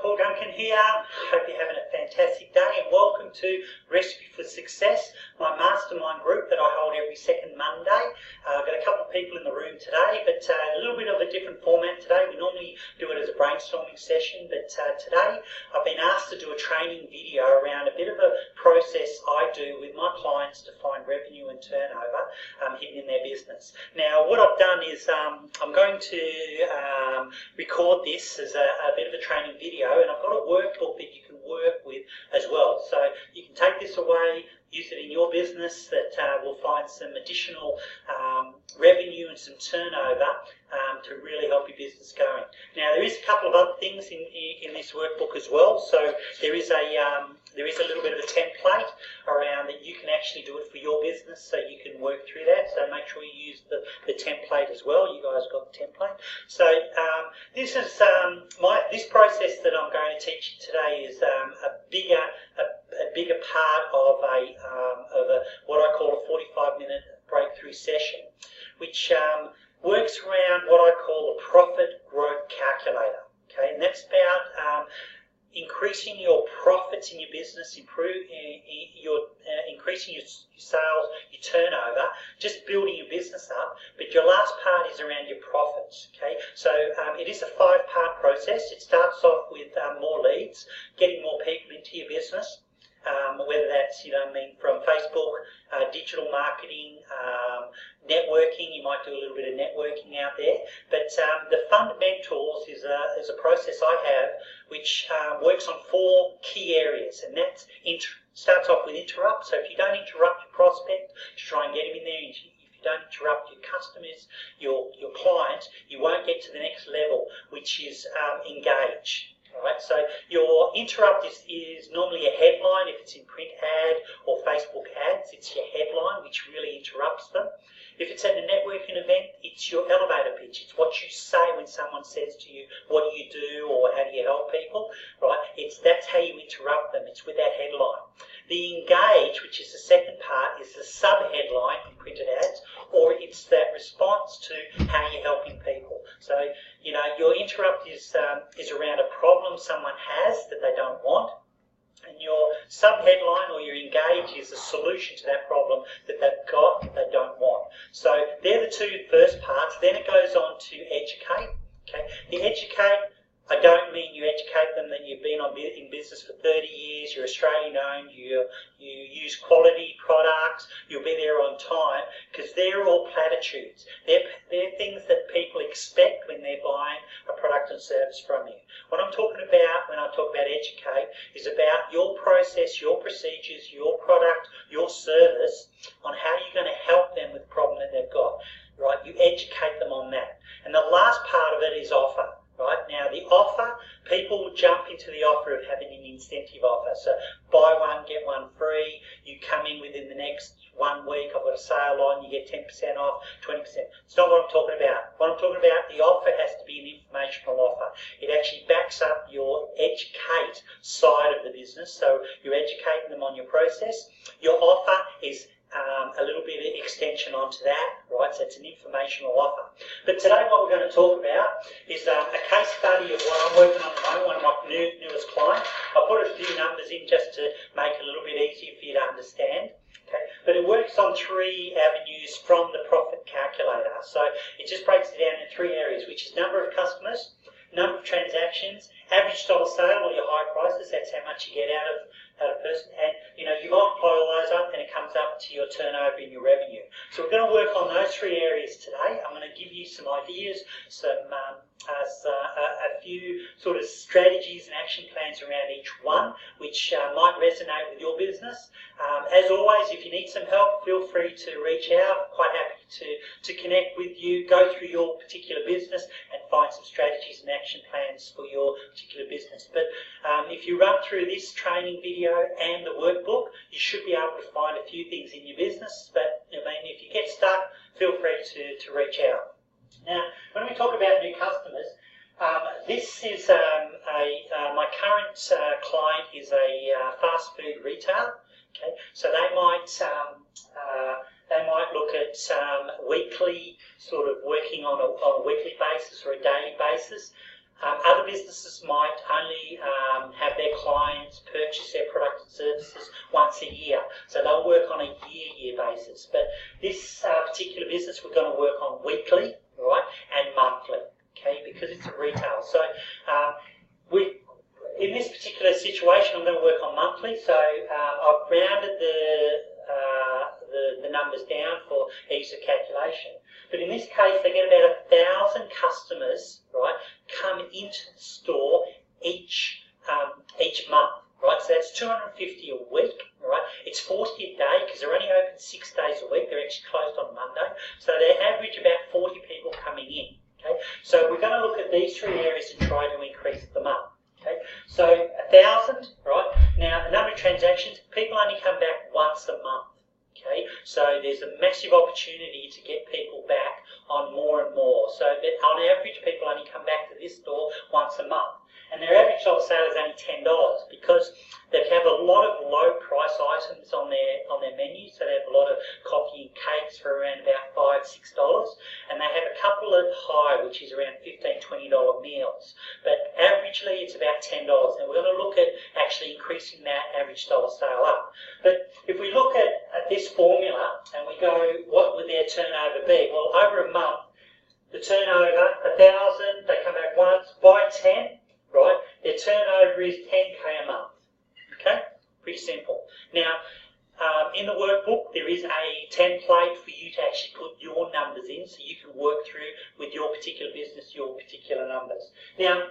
Paul Duncan here. Hope you're having a fantastic day and welcome to Recipe for Success, my mastermind group that I hold every second Monday. I've got a couple of people in the room today, but a little bit of a different format today. We normally do it as a brainstorming session, but today I've been asked to do a training video around a bit of a process I do with my clients to find revenue and turnover hidden in their business. Now, what I've done is I'm going to record this as a bit of a training video, and I've got a workbook that you can work with as well. So you can take this away, use it in your business, that will find some additional revenue and some turnover to really help your business going. Now, there is a couple of other things in this workbook as well. So there is a little bit of a template around that you can actually do it for your business, so you can work through that. So make sure you use the template as well. You guys got the template. So this is this process that I'm going to teach you today is a bigger part of what I call a 45-minute breakthrough session, which works around what I call a profit growth calculator. Okay, and that's about increasing your profits in your business, increasing your sales, your turnover, just building your business up. But your last part is around your profits. Okay, so it is a 5-part process. It starts off with more leads, getting more people into your business. Whether that's, from Facebook, digital marketing, networking. You might do a little bit of networking out there. But the fundamentals is a process I have which works on 4 key areas, and that starts off with interrupt. So if you don't interrupt your prospect to try and get him in there, if you don't interrupt your customers, your clients, you won't get to the next level, which is engage. Right, so your interrupt is normally a headline. If it's in print ad or Facebook ads, it's your headline which really interrupts them. If it's at a networking event, it's your elevator pitch. It's what you say when someone says to you, what do you do, or how do you help people, right? That's how you interrupt them. It's with that headline. The engage, which is the second part, is the sub-headline in printed ads, or it's that response to how you're helping people. So, your interrupt is around a problem someone has that they don't want, and your sub-headline or your engage is a solution to that problem that they've got that they don't want. So they're the 2 first parts. Then it goes on to educate. Okay, the educate, I don't mean you educate them that you've been in business for 30 years, you're Australian owned, you use quality products, you'll be there on time, because they're all platitudes. They're things that people expect when they're buying a product and service from you. What I'm talking about when I talk about educate is about your process, your procedures, your product, your service, on how you're going to help them with the problem that they've got. Right? You educate them on that. And the last part of it is offer. Right, now the offer, people jump into the offer of having an incentive offer. So buy one, get one free. You come in within the next 1 week, I've got a sale on, you get 10% off, 20%. It's not what I'm talking about. What I'm talking about, the offer has to be an informational offer. It actually backs up your educate side of the business. So you're educating them on your process. Your offer is a little bit of extension onto that, right? So it's an informational offer. But today what we're going to talk about is a case study of what I'm working on at the moment, one of my newest clients. I put a few numbers in just to make it a little bit easier for you to understand. Okay, but it works on 3 avenues from the profit calculator. So it just breaks it down in 3 areas, which is number of customers, number of transactions, average dollar sale or your high prices. That's how much you get out of a person, and you multiply all those up and it comes up to your turnover and your revenue. So we're going to work on those 3 areas today. I'm going to give you some ideas, a few sort of strategies and action plans around each one, which might resonate with your business. As always, if you need some help, feel free to reach out. Quite happy to connect with you, go through your particular business and find some strategies and action plans for your particular business. But if you run through this training video and the workbook, you should be able to find a few things in your business. But if you get stuck, feel free to reach out. Now, when we talk about new customers, this is my current client is a fast food retailer. Okay, so they might look at weekly, sort of working on a weekly basis or a daily basis. Other businesses might only have their clients purchase their products and services once a year. So they'll work on a year basis. But this particular business, we're going to work on weekly, right, and monthly, okay, because it's a retail. So in this particular situation, I'm going to work on monthly. So I've rounded the numbers down for ease of calculation. But in this case, they get about 1,000 customers, right, come into the store each month, right? So that's 250 a week, right? It's 40 a day because they're only open 6 days a week. They're actually closed on Monday. So they average about 40 people coming in, okay? So we're going to look at these three areas and try to increase them up, okay? So 1,000, right? Now, the number of transactions, people only come back once a month. Okay, so there's a massive opportunity to get people back on more and more. So that on average, people only come back to this store once a month. And their average dollar sale is only $10 because they have a lot of low price items on their menu. So they have a lot of coffee and cakes for around about $5, $6. And they have a couple of high, which is around $15, $20 meals. But averagely, it's about $10. And we're going to look at actually increasing that average dollar sale up. But if we look at this formula and we go, what would their turnover be? Well, over a month, the turnover, 1,000, they come back once, by 10, right? Their turnover is 10K a month. Okay? Pretty simple. Now, in the workbook, there is a template for you to actually put your numbers in so you can work through with your particular business, your particular numbers. Now,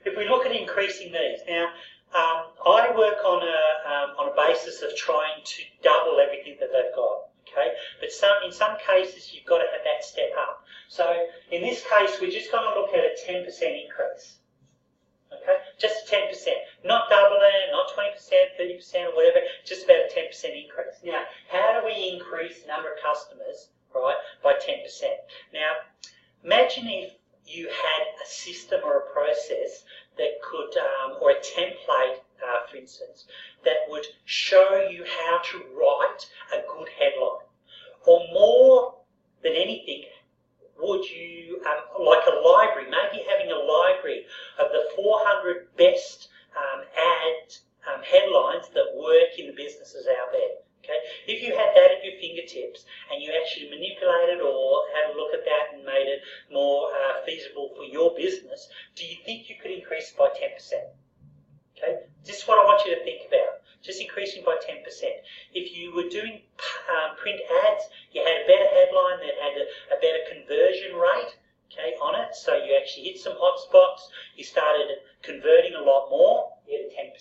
if we look at increasing these, now, I work on a basis of trying to double everything that they've got, okay? But in some cases, you've got to have that step up. So in this case, we're just going to look at a 10% increase, okay? Just 10%, not doubling, not 20%, 30% or whatever, just about a 10% increase. Now, how do we increase the number of customers, right, by 10%? Now, imagine if you had a system or a process that could, or a template, for instance, that would show you how to write a good headline. Or more than anything, would you, like a library, maybe having a library of the 400 best headlines that work in the businesses out there. Okay? If you had that at your fingertips and you actually manipulated or had a look at that and made it more feasible for your business, do you think you could increase it by 10%? Okay? This is what I want you to think about. Just increasing by 10%. If you were doing print ads, you had a better headline that had a better conversion rate, okay, on it, so you actually hit some hot spots, you started converting a lot more, you had a 10%.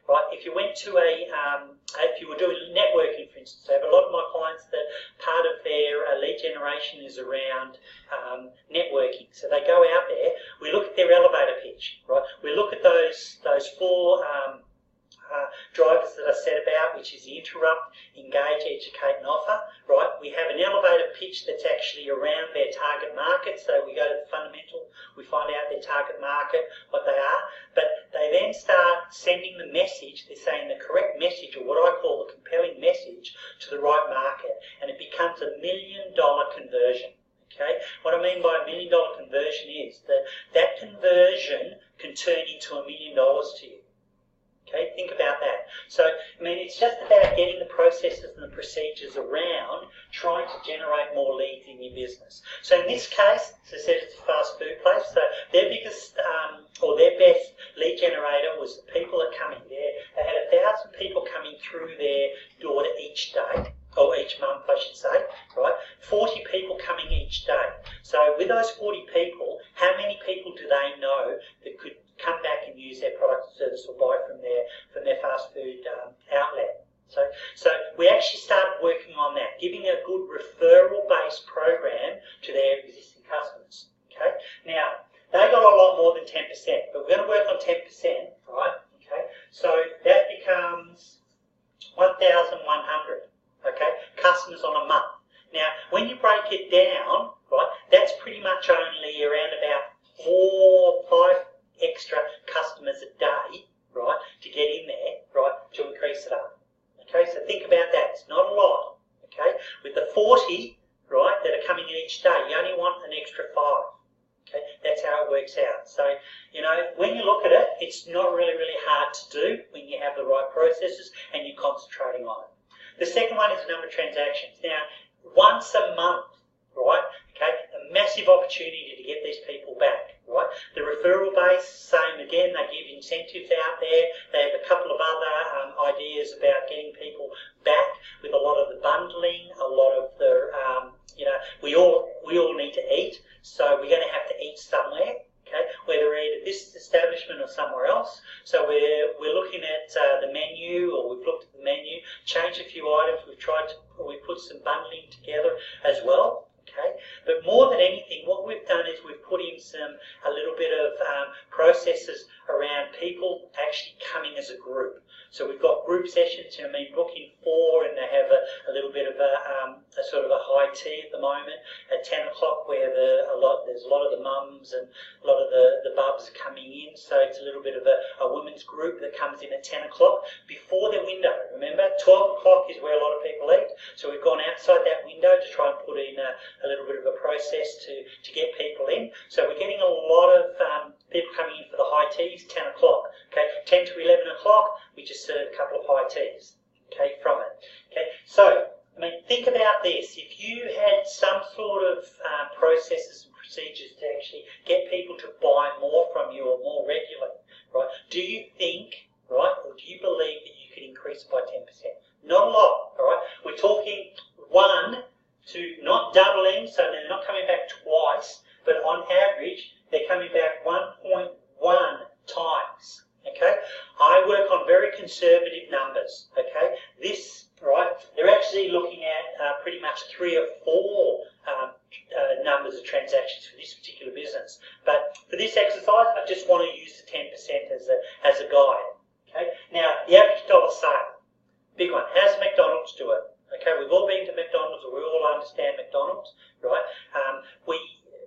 Right? If you went to if you were doing networking, for instance, I have a lot of my clients that part of their lead generation is around networking. So they go out there, we look at their elevator pitch, right? We look at those four drivers that I said about, which is interrupt, engage, educate and offer, right? We have an elevator pitch that's actually around their target market, so we go to the fundamental, we find out their target market, what they are, but they then start sending the message, they're saying the correct message, or what I call the compelling message, to the right market, and it becomes a $1 million conversion. Okay? What I mean by $1 million conversion is that that conversion can turn into $1 million to you. Okay, think about that. So, I mean, it's just about getting the processes and the procedures around trying to generate more leads in your business. So in this case, as I said, it's a fast food place. So their biggest or their best lead generator was the people that come in there. They had 1,000 people coming through their door each day, or each month, I should say, right? 40 people coming each day. So with those 40 people, how many people do they know that could come back and use their product or service or buy from their fast food outlet? So we actually started working on that, giving a good referral-based program to their existing customers. Okay. Now they got a lot more than 10%, but we're going to work on 10%, right? Okay. So that becomes 1,100. Okay, customers on a month. Now, when you break it down, right, that's pretty much only around about 4 or 5 extra customers a day, right, to get in there, right, to increase it up. Okay, so think about that. It's not a lot. Okay, with the 40, right, that are coming in each day, you only want an extra 5. Okay, that's how it works out. So, you know, when you look at it, it's not really hard to do when you have the right processes and you're concentrating on it. The second one is the number of transactions. Now, once a month, right, okay, a massive opportunity to get these people back, right? The referral base, same again, they give incentives out there. They have a couple of other ideas about getting people back with a lot of the bundling, a lot of the, you know, we all need to eat, so we're going to have to eat somewhere. Okay, whether either this establishment or somewhere else. So we're looking at the menu, or we've looked at the menu, changed a few items. We've put some bundling together as well. Okay, but more than anything, what we've done is we've put in a little bit of processes around people actually coming as a group. So we've got group sessions, you know, I mean, booking 4, and they have a little bit of a sort of a high tea at the moment at 10 o'clock, where there's a lot of the mums and a lot of the bubs are coming in. So it's a little bit of a women's group that comes in at 10 o'clock before their window. Remember, 12 o'clock is where a lot of people eat. So we've gone outside that window to try and put in a little bit of a process to get people in. So we're getting a lot of people coming in for the high teas, 10 o'clock. Okay, 10 to 11 o'clock, we just serve a couple of high teas, okay, from it. Okay, so, I mean, think about this. If you had some sort of processes and procedures to actually get people to buy more from you or more regularly, right, do you think, right, or do you believe that you could increase it by 10%? Not a lot, all right? We're talking 1 to not doubling, so they're not coming back twice, but on average, they're coming back 1.1 times. Okay, I work on very conservative numbers. Okay, this, right, they're actually looking at pretty much 3 or 4 numbers of transactions for this particular business. But for this exercise, I just want to use the 10% as a guide. Okay, now the average dollar sale, big one. How does McDonald's do it? Okay, we've all been to McDonald's, or we all understand McDonald's, right?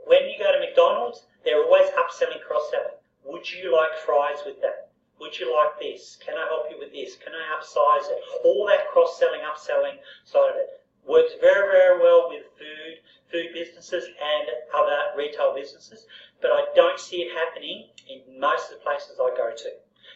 When you go to McDonald's, they're always upselling, cross-selling. Would you like fries with that? Would you like this? Can I help you with this? Can I upsize it? All that cross-selling, upselling side of it works very well with food businesses and other retail businesses, but I don't see it happening in most of the places I go to.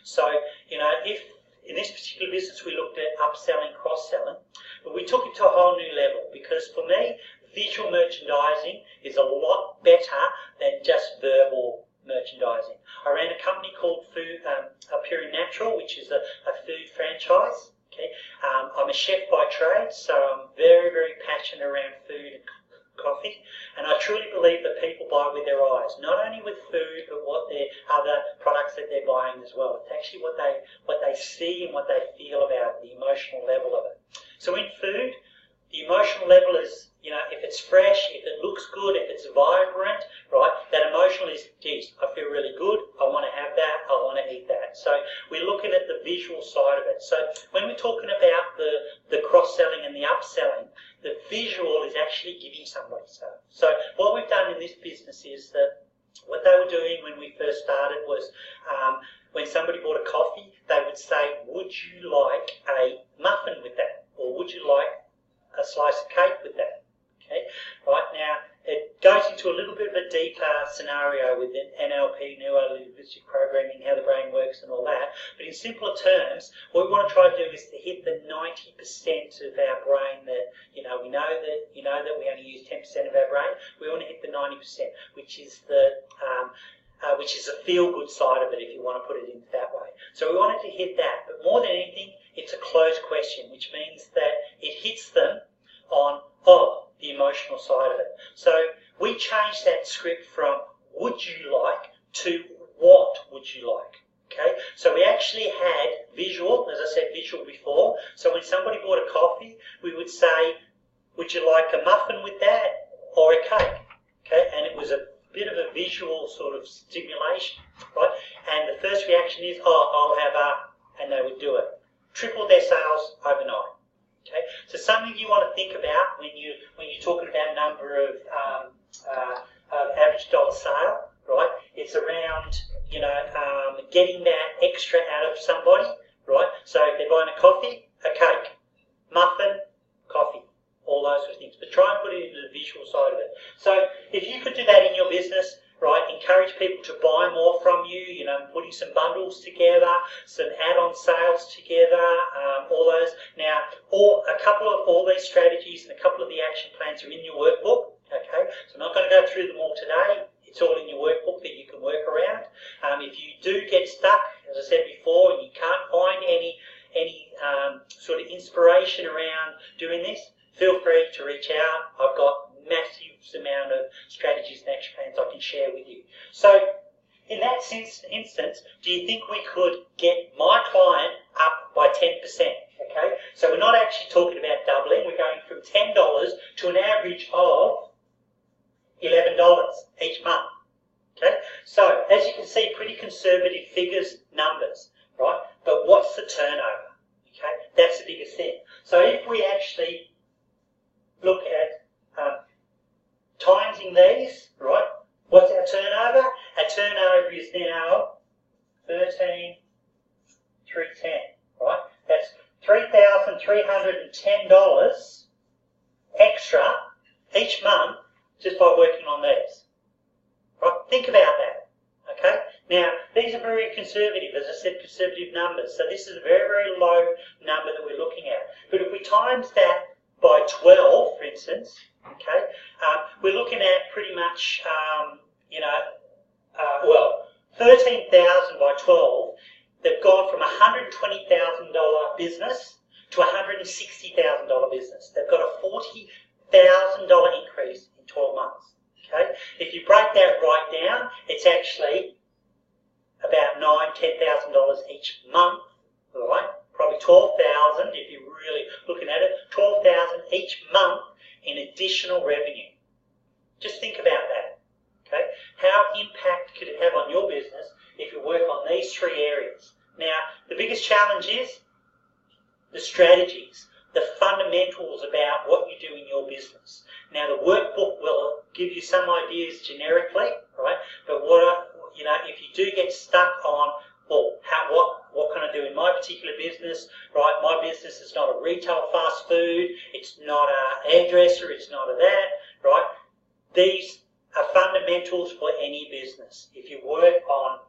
So, you know, if in this particular business we looked at upselling, cross-selling, but we took it to a whole new level, because for me, visual merchandising is a lot better than just verbal merchandising. I ran a company called Pure Natural, which is a food franchise. Okay, I'm a chef by trade, so I'm very passionate around food and coffee, and I truly believe that people buy with their eyes, not only with food, but what their other products that they're buying as well. It's actually what they see and what they feel about it, the emotional level of it. So in food, the emotional level is, you know, if it's fresh, if it looks good, if it's vibrant, right, that emotional is, geez, I feel really good, I want to have that, I want to eat that. So we're looking at the visual side of it. So when we're talking about the cross-selling and the upselling, the visual is actually giving somebody stuff. So what we've done in this business is that what they were doing when we first started was when somebody bought a coffee, they would say, would you like a muffin with that? Or would you like a slice of cake with that? Okay, right, now it goes into a little bit of a deeper scenario with NLP, neuro-linguistic programming, how the brain works and all that. But in simpler terms, what we want to try to do is to hit the 90% of our brain that, you know, we know that we only use 10% of our brain. We want to hit the 90%, which is the feel-good side of it, if you want to put it in that way. So we wanted to hit that, but more than anything, it's a closed question, which means that it hits them on, the emotional side of it. So we changed that script from would you like to what would you like. Okay, so we actually had visual, as I said, visual before. So when somebody bought a coffee, we would say, would you like a muffin with that or a cake? Okay, and it was a bit of a visual sort of stimulation, right? And the first reaction is, I'll have a, and they would do it. Triple their sales overnight. Okay, so something you want to think about when you're talking about number of average dollar sale, right? It's around, you know, getting that extra out of somebody, right? So if they're buying a coffee, a cake, muffin, coffee, all those sort of things. But try and put it into the visual side of it. So if you could do that in your business, right, encourage people to buy more from you, you know, putting some bundles together, some add-on sales together, all those. Now, a couple of all these strategies and a couple of the action plans are in your workbook, okay? So I'm not going to go through them all today. It's all in your workbook that you can work around. If you do get stuck, as I said before, and you can't find any sort of inspiration around doing this, feel free to reach out. I've got massive amount of strategies and action plans I can share with you. So in that instance, do you think we could get my client up by 10%? Okay, so we're not actually talking about doubling. We're going from $10 to an average of $11 each month. Okay, so as you can see, pretty conservative figures, numbers, right? But what's the turnover? Okay, that's the biggest thing. So if we actually look at timesing these, right? What's our turnover? Our turnover is now 13,310, right? That's $3,310 extra each month just by working on these. Right? Think about that. Okay? Now, these are very conservative, as I said, conservative numbers. So this is a very, very low number that we're looking at. But if we times that by 12, for instance, okay, we're looking at pretty much, 13,000 by 12. They've gone from a $120,000 business to a $160,000 business. They've got a $40,000 increase in 12 months. Okay, if you break that right down, it's actually about $9,000-$10,000 each month, right? Probably 12,000 if you're really looking at it. 12,000 each month in additional revenue. Just think about that. Okay, how impact could it have on your business if you work on these three areas? Now, the biggest challenge is the strategies, the fundamentals about what you do in your business. Now, the workbook will give you some ideas generically, right? But if you do get stuck on, well, what can I do in my particular business, right? My business is not a retail fast food, it's not a hairdresser, it's not a that, right? These are fundamentals for any business. If you work on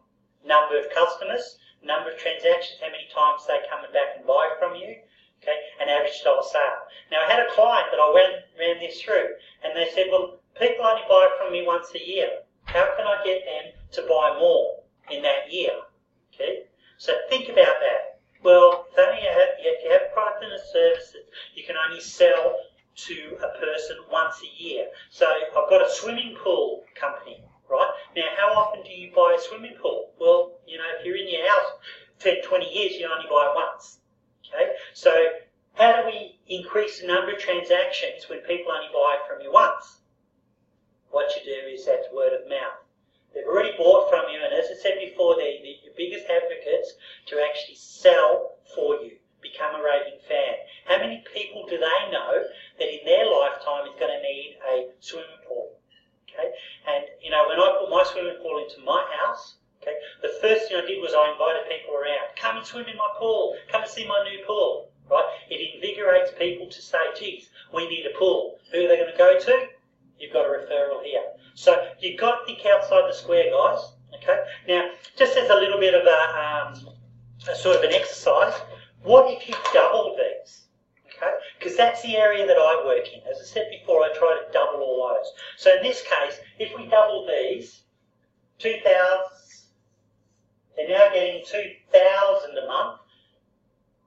number of customers, number of transactions, how many times they come back and buy from you, okay, an average dollar sale. Now, I had a client that I ran this through, and they said, well, people only buy from me once a year. How can I get them to buy more in that year? Okay, so think about that. Well, if you have a product and a service that you can only sell to a person once a year. So I've got a swimming pool company, right? Now, how often do you buy a swimming pool? Well, if you're in your house 10, 20 years, you only buy it once. Okay, so how do we increase the number of transactions when people only buy from you once? What you do is that's word of mouth. They've already bought from you, and as I said before, they're your biggest advocates to actually sell for you, become a raving fan. How many people do they know that in their lifetime is going to need a swimming pool? Okay, and when I put my swimming pool into my house, okay, the first thing I did was I invited people around. Come and swim in my pool. Come and see my new pool. Right? It invigorates people to say, geez, we need a pool. Who are they going to go to? You've got a referral here. So you've got to think outside the square, guys. Okay. Now, just as a little bit of a sort of an exercise, what if you double these? Okay, because that's the area that I work in. As I said before, I try to double all those. So in this case, if we double these, 2,000, they're now getting 2,000 a month,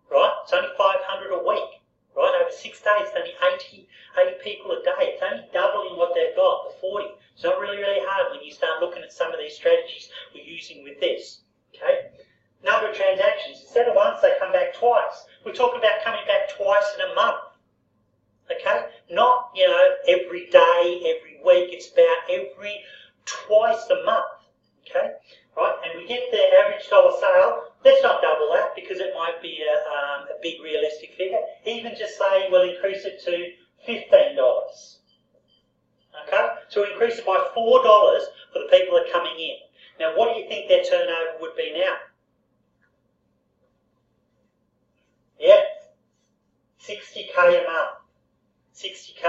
right? It's only 500 a week, right? Over 6 days, it's only 80 people a day. It's only doubling what they've got, the 40. It's not really, really hard when you start looking at some of these strategies we're using with this, okay? Number of transactions, instead of once, they come back twice. We're talking about coming back twice in a month, okay? Not, every day, every week. It's about twice a month, okay? Right, and we get the average dollar sale. Let's not double that because it might be a big realistic figure. Even just say we'll increase it to $15. Okay, so we increase it by $4 for the people that are coming in. Now, what do you think their turnover would be now? Yeah, 60K a month. 60K.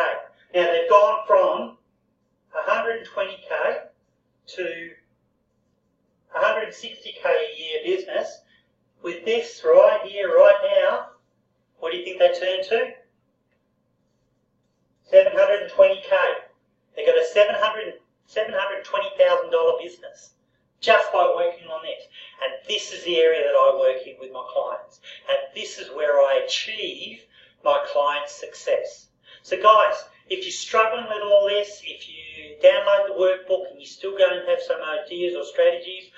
Now they've gone from 120K to 160k a year business. With this right here, right now, what do you think they turn to? $720k. They got a $720,000 business just by working on this. And this is the area that I work in with my clients. And this is where I achieve my clients' success. So guys, if you're struggling with all this, if you download the workbook and you still go and have some ideas or strategies,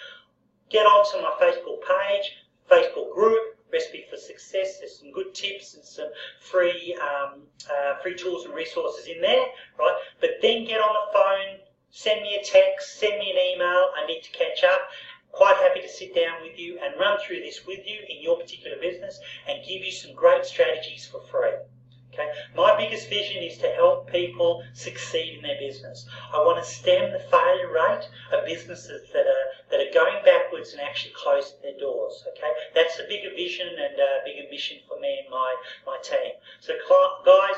get onto my Facebook page, Facebook group, Recipe for Success. There's some good tips and some free tools and resources in there, right? But then get on the phone, send me a text, send me an email. I need to catch up. Quite happy to sit down with you and run through this with you in your particular business and give you some great strategies for free. Okay? My biggest vision is to help people succeed in their business. I want to stem the failure rate of businesses that are going backwards and actually closing their doors. Okay, that's a bigger vision and a bigger mission for me and my team. So guys,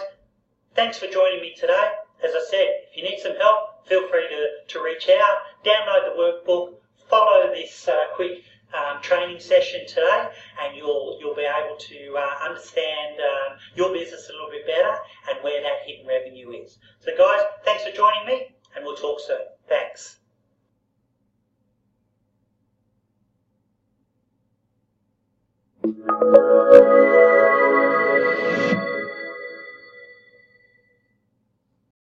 thanks for joining me today. As I said, if you need some help, feel free to reach out, download the workbook, follow this quick training session today, and you'll be able to understand your business a little bit better and where that hidden revenue is. So guys, thanks for joining me, and we'll talk soon. Thanks.